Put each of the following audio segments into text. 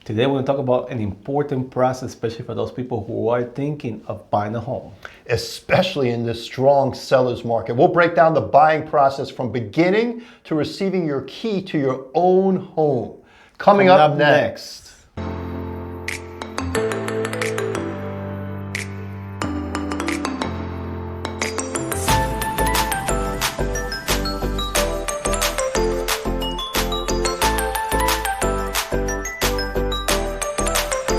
Today we're going to talk about an important process, especially for those people who are thinking of buying a home. Especially in this strong seller's market. We'll break down the buying process from beginning to receiving your key to your own home. Coming up next.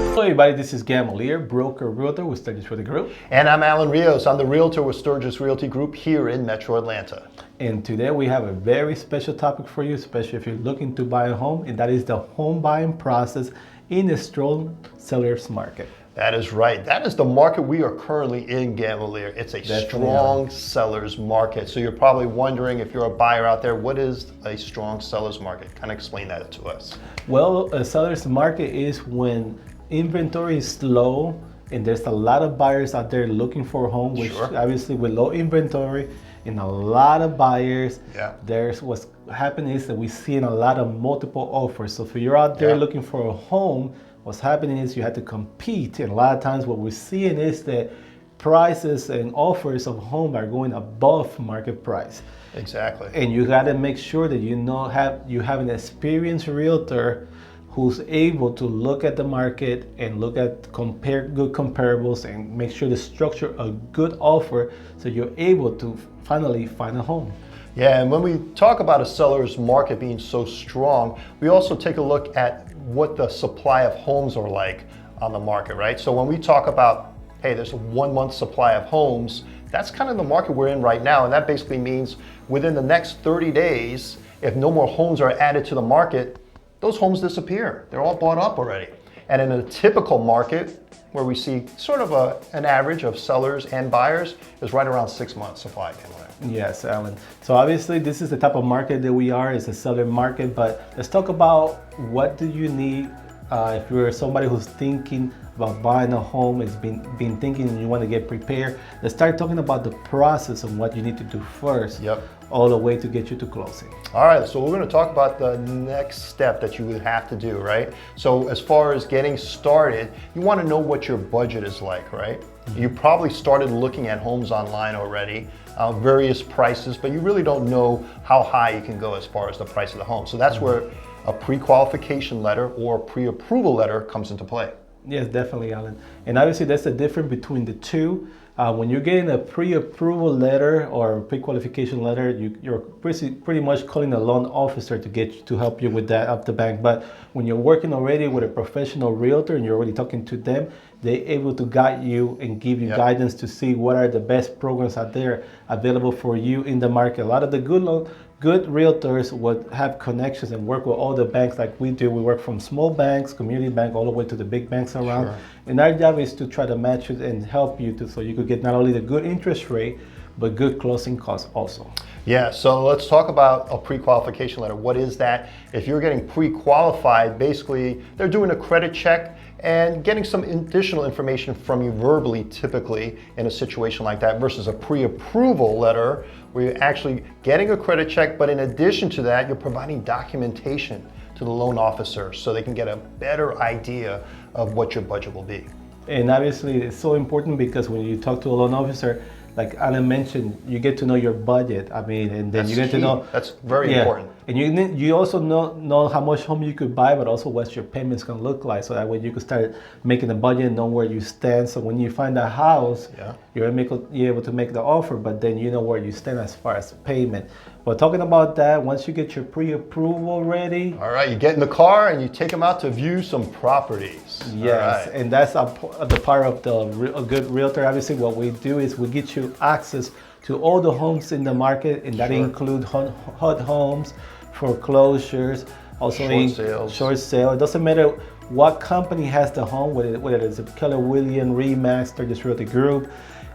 Hello everybody, this is Gamalier, broker realtor with Sturgis Realty Group. And I'm Alan Rios. I'm the realtor with Sturgis Realty Group here in Metro Atlanta. And today we have a very special topic for you, especially if you're looking to buy a home, and that is the home buying process in a strong seller's market. That is right. That is the market we are currently in, Gamalier. It's a strong seller's market. So you're probably wondering, if you're a buyer out there, what is a strong seller's market? Kind of explain that to us. Well, a seller's market is when inventory is low and there's a lot of buyers out there looking for a home, which obviously with low inventory and a lot of buyers, there's what's happening is that we're seeing a lot of multiple offers. So if you're out there looking for a home, what's happening is you have to compete, and a lot of times what we're seeing is that prices and offers of home are going above market price. Exactly. And you got to make sure that you have an experienced realtor who's able to look at the market and look at good comparables and make sure to structure a good offer so you're able to finally find a home. Yeah, and when we talk about a seller's market being so strong, we also take a look at what the supply of homes are like on the market, right? So when we talk about, hey, there's a 1 month supply of homes, that's kind of the market we're in right now. And that basically means within the next 30 days, if no more homes are added to the market, those homes disappear. They're all bought up already. And in a typical market, where we see sort of an average of sellers and buyers, is right around 6 months supply. Yes, Alan. So obviously this is the type of market that we are, it's a seller market, but let's talk about what do you need if you're somebody who's thinking about buying a home, has been thinking and you want to get prepared. Let's start talking about the process of what you need to do first, all the way to get you to closing. All right, so we're going to talk about the next step that you would have to do, right? So as far as getting started, you want to know what your budget is like, right? You probably started looking at homes online already, various prices, but you really don't know how high you can go as far as the price of the home. So that's where a pre-qualification letter or pre-approval letter comes into play. Yes, definitely, Alan. And obviously that's the difference between the two. When you're getting a pre-approval letter or pre-qualification letter, you're pretty much calling a loan officer to help you with that up the bank. But when you're working already with a professional realtor and you're already talking to them, they're able to guide you and give you guidance to see what are the best programs out there available for you in the market. A lot of the good realtors would have connections and work with all the banks like we do. We work from small banks, community bank, all the way to the big banks around. And our job is to try to match it and help you so you could get not only the good interest rate, but good closing costs also. Yeah, so let's talk about a pre-qualification letter. What is that? If you're getting pre-qualified, basically they're doing a credit check and getting some additional information from you verbally, typically in a situation like that, versus a pre-approval letter where you're actually getting a credit check, but in addition to that, you're providing documentation to the loan officer so they can get a better idea of what your budget will be. And obviously it's so important because when you talk to a loan officer, like Alan mentioned, you get to know your budget. I mean, and then you get to know. That's very important. And you also know how much home you could buy, but also what your payments can look like. So that way you can start making a budget and know where you stand. So when you find a house, you're able to make the offer, but then you know where you stand as far as payment. But talking about that, once you get your pre-approval ready. All right, you get in the car and you take them out to view some properties. Yes, and that's the part of a good realtor. Obviously, what we do is we get you access to all the homes in the market, and that include hot homes, foreclosures, also short sale. It doesn't matter what company has the home, whether it's a Keller Williams, Remax, Sturgis Realty Group,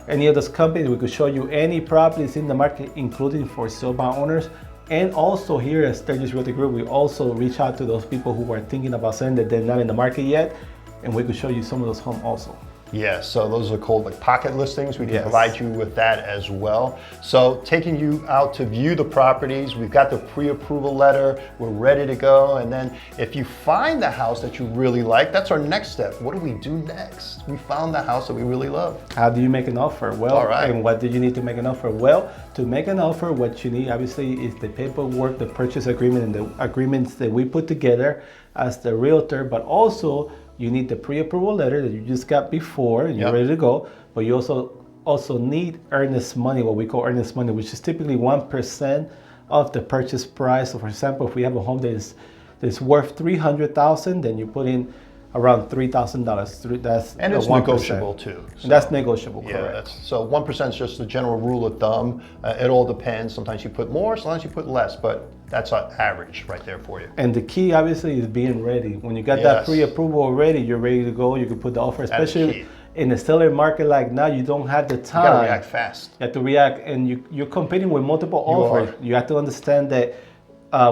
any of those companies. We could show you any properties in the market, including for sale by owners. And also here at Sturgis Realty Group, we also reach out to those people who are thinking about selling that they're not in the market yet, and we could show you some of those homes also. Yeah, so those are called like pocket listings. We can Yes. provide you with that as well. So taking you out to view the properties, we've got the pre-approval letter, we're ready to go. And then if you find the house that you really like, that's our next step. What do we do next? We found the house that we really love. How do you make an offer? Well, All right. and what do you need to make an offer? Well, to make an offer, what you need obviously is the paperwork, the purchase agreement, and the agreements that we put together as the realtor, but also you need the pre-approval letter that you just got before and you're Yep. ready to go. But you also need earnest money, what we call earnest money, which is typically 1% of the purchase price. So for example, if we have a home that's worth $300,000, then you put in around $3,000. That's And it's 1%. negotiable too. And that's negotiable, Yeah, correct. that's, so 1% is just the general rule of thumb. It all depends. Sometimes you put more, sometimes you put less, but that's an average right there for you. And the key obviously is being ready. When you got Yes. that pre-approval already, you're ready to go. You can put the offer, That is especially key. in the seller market like now, you don't have the You time. gotta react fast. You have to react, and you're competing with multiple You offers. are. You have to understand that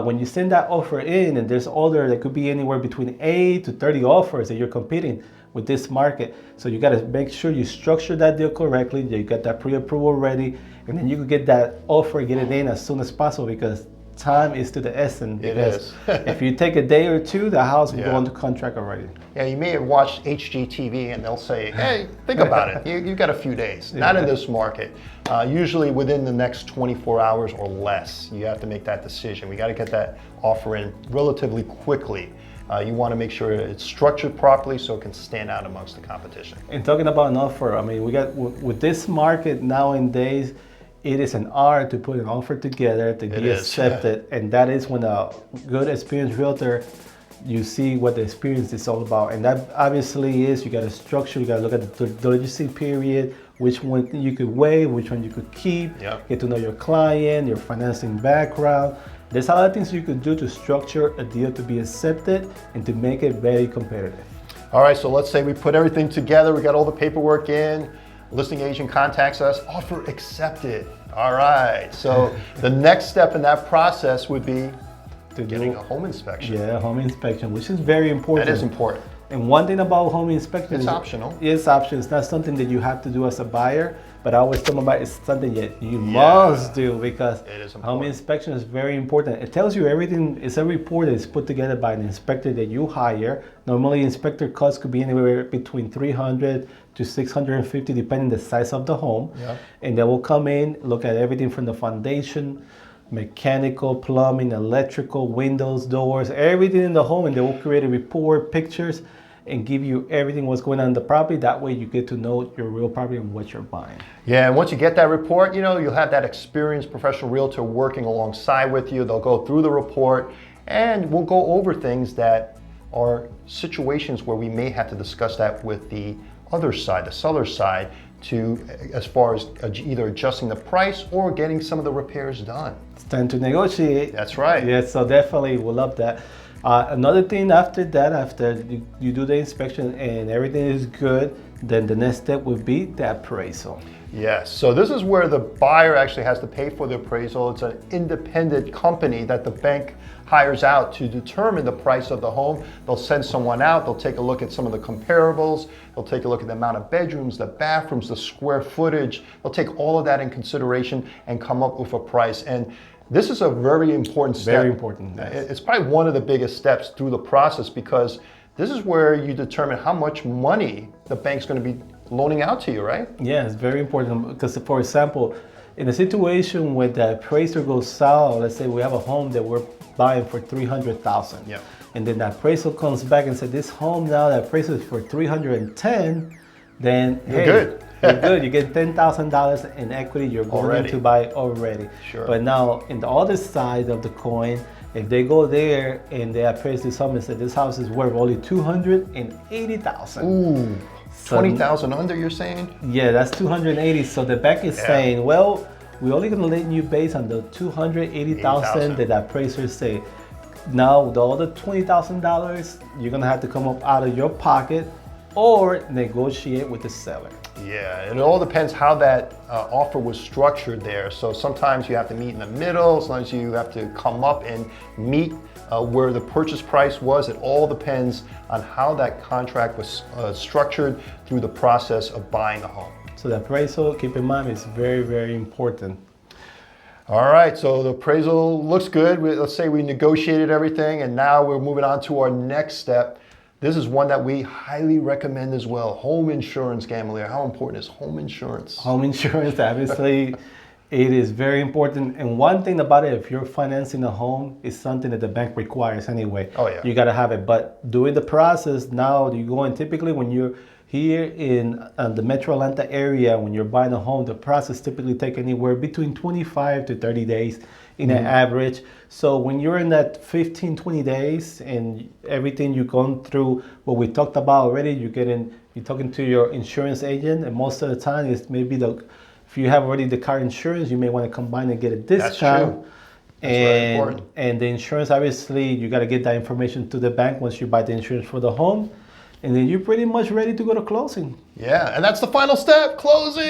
when you send that offer in, and there's other that could be anywhere between 8 to 30 offers that you're competing with this market. So you got to make sure you structure that deal correctly. That you got that pre-approval ready, and then you can get that offer, get it in as soon as possible because time is to the essence. It Because is. if you take a day or two, the house will Yeah. go into contract already. Yeah, you may have watched HGTV and they'll say, hey, think about it. You got a few days. Not in this market. Usually within the next 24 hours or less, you have to make that decision. We got to get that offer in relatively quickly. You want to make sure it's structured properly so it can stand out amongst the competition. And talking about an offer, I mean, we got with this market nowadays, it is an art to put an offer together to be is. accepted, and that is when a good experienced realtor, you see what the experience is all about, and that obviously is you got to structure, you got to look at the diligency period, which one you could waive, which one you could keep, Yep. get to know your client, your financing background. There's a lot of things you could do to structure a deal to be accepted and to make it very competitive. All right, so let's say we put everything together, we got all the paperwork in, listing agent contacts us, offer accepted. All right, so the next step in that process would be To getting do- a home inspection. Yeah, home inspection, which is very important. That is important. And one thing about home inspection It's is optional. It's optional. It's not something that you have to do as a buyer, but I always tell them about it's something that you must do because It is home important. inspection is very important. It tells you everything. It's a report that is put together by an inspector that you hire. Normally, inspector costs could be anywhere between $300 to $650, depending the size of the home. Yeah. And they will come in, look at everything from the foundation, mechanical, plumbing, electrical, windows, doors, everything in the home, and they will create a report, pictures, and give you everything what's going on in the property. That way you get to know your real property and what you're buying. Yeah, and once you get that report, you'll have that experienced professional realtor working alongside with you. They'll go through the report and we'll go over things that are situations where we may have to discuss that with the other side, the seller side, to as far as either adjusting the price or getting some of the repairs done. It's time to negotiate. That's right. Yes, so definitely we'll love that. Another thing after that, after you do the inspection and everything is good, then the next step would be the appraisal. Yes, so this is where the buyer actually has to pay for the appraisal. It's an independent company that the bank hires out to determine the price of the home. They'll send someone out, they'll take a look at some of the comparables, they'll take a look at the amount of bedrooms, the bathrooms, the square footage. They'll take all of that in consideration and come up with a price. And this is a very important step. Very important, yes. It's probably one of the biggest steps through the process because this is where you determine how much money the bank's going to be loaning out to you, right? Yeah, it's very important because, for example, in a situation where the appraiser goes south, let's say we have a home that we're buying for $300,000, Yeah. and then the appraisal comes back and said this home now the appraisal is for $310, then You're hey, good. you're good. You get $10,000 in equity. You're going Already. to buy already. Sure. But now, in the other side of the coin, if they go there and they appraise this home and say this house is worth only $280,000. Ooh, So- 20,000 under, you're saying? Yeah, that's 280. So the bank is Yeah. saying, well, we're only going to lend you based on the 280,000 that the appraisers say. Now, the other $20,000, you're going to have to come up out of your pocket or negotiate with the seller. Yeah, and it all depends how that offer was structured there. So sometimes you have to meet in the middle, sometimes you have to come up and meet where the purchase price was. It all depends on how that contract was structured through the process of buying the home. So the appraisal, keep in mind, is very, very important. All right, so the appraisal looks good. Let's say we negotiated everything, and now we're moving on to our next step. This is one that we highly recommend as well. Home insurance, Gamalier. How important is home insurance? Home insurance, obviously, it is very important. And one thing about it, if you're financing a home, is something that the bank requires anyway. Oh, yeah. You got to have it. But during the process, now you go in, typically when you're here in the Metro Atlanta area, when you're buying a home, the process typically takes anywhere between 25 to 30 days in an average. So when you're in that 15, 20 days and everything you've gone through, what we talked about already, you're talking to your insurance agent, and most of the time it's maybe if you have already the car insurance, you may want to combine and get a discount. That's true. That's very important. And the insurance, obviously, you got to get that information to the bank once you buy the insurance for the home. And then you're pretty much ready to go to closing. Yeah, and that's the final step, closing.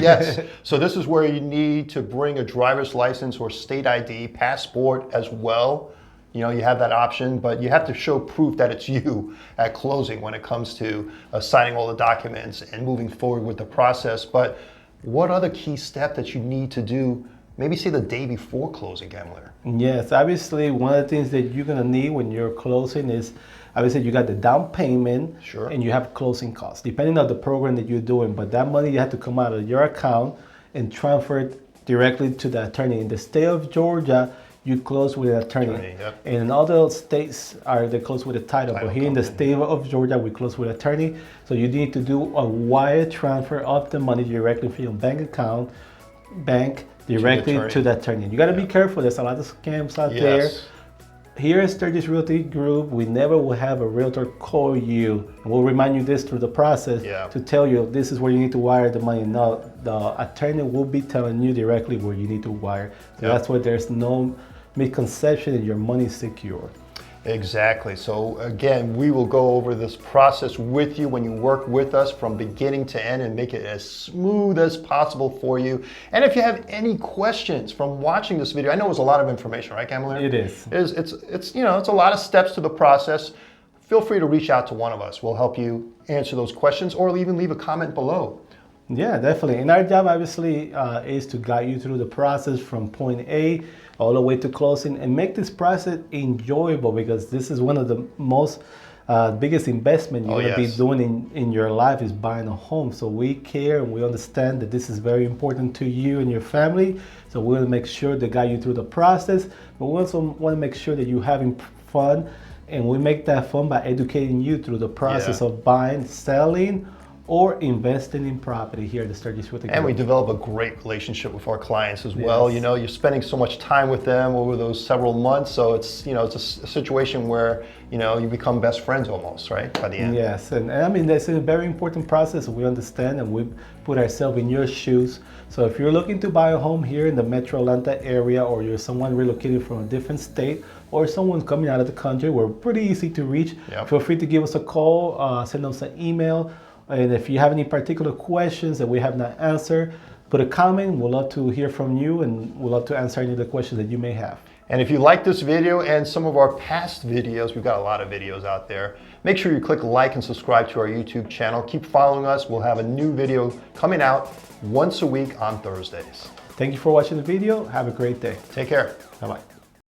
Yes. So this is where you need to bring a driver's license or state ID, passport as well. You know, you have that option, but you have to show proof that it's you at closing when it comes to signing all the documents and moving forward with the process. But what other key step that you need to do, maybe say the day before closing, Gamalier? Yes, obviously, one of the things that you're going to need when you're closing is, obviously, you got the down payment, Sure. And you have closing costs, depending on the program that you're doing. But that money, you have to come out of your account and transfer it directly to the attorney. In the state of Georgia, you close with an attorney. Yep. And in other states, they close with a title. But here in the state of Georgia, we close with attorney. So you need to do a wire transfer of the money directly from your bank account, directly to the attorney. You got to be careful. There's a lot of scams out there. Here at Sturgis Realty Group, we never will have a realtor call you, and we'll remind you this through the process to tell you this is where you need to wire the money. No, the attorney will be telling you directly where you need to wire. So that's why there's no misconception and your money is secure. Exactly. So again, we will go over this process with you when you work with us from beginning to end and make it as smooth as possible for you. And if you have any questions from watching this video, I know it was a lot of information, right, Gamalier? It is. It's a lot of steps to the process. Feel free to reach out to one of us. We'll help you answer those questions, or even leave a comment below. Yeah, definitely. And our job, obviously, is to guide you through the process from point A all the way to closing and make this process enjoyable, because this is one of the most biggest investment you're going to be doing in your life is buying a home. So we care and we understand that this is very important to you and your family. So we'll make sure to guide you through the process, but we also want to make sure that you're having fun, and we make that fun by educating you through the process of buying, selling, or investing in property here at the Sturgis Realty Group. And we develop a great relationship with our clients as well. You know, you're spending so much time with them over those several months, so it's it's a situation where you become best friends almost, right, by the end. Yes, and I mean that's a very important process. We understand and we put ourselves in your shoes. So if you're looking to buy a home here in the Metro Atlanta area, or you're someone relocating from a different state, or someone coming out of the country, we're pretty easy to reach. Feel free to give us a call, send us an email. And if you have any particular questions that we have not answered, put a comment. We'd love to hear from you, and we'd love to answer any of the questions that you may have. And if you like this video and some of our past videos, we've got a lot of videos out there, make sure you click like and subscribe to our YouTube channel. Keep following us. We'll have a new video coming out once a week on Thursdays. Thank you for watching the video. Have a great day. Take care. Bye-bye.